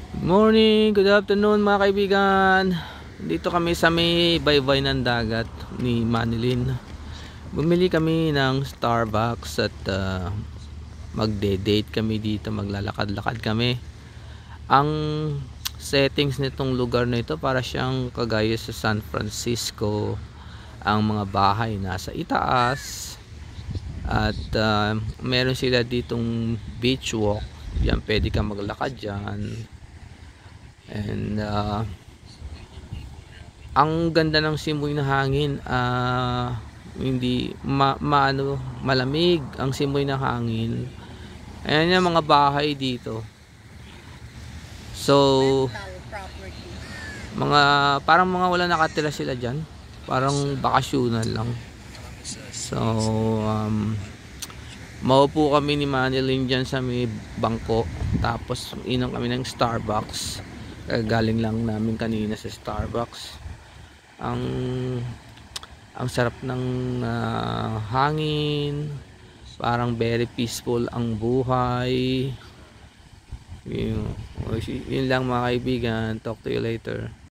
Good morning, good afternoon mga kaibigan. Dito kami sa may baybay ng dagat ni Manilyn. Bumili kami ng Starbucks at magde-date kami dito, maglalakad-lakad kami. Ang settings nitong lugar na ito para siyang kagaya sa San Francisco. Ang mga bahay nasa itaas at meron sila ditong beach walk. Yan, pwede kang maglakad dyan. And ang ganda ng simoy na hangin, hindi malamig ang simoy ng hangin. Ayan yung mga bahay dito. So mga parang mga wala nakatira sila dyan, parang bakasyonan lang. So maupo kami ni Manilyn dyan sa may bangko, tapos inom kami ng Starbucks. Galing lang namin kanina sa Starbucks. Ang sarap ng hangin, parang very peaceful ang buhay. Yun lang mga kaibigan, talk to you later.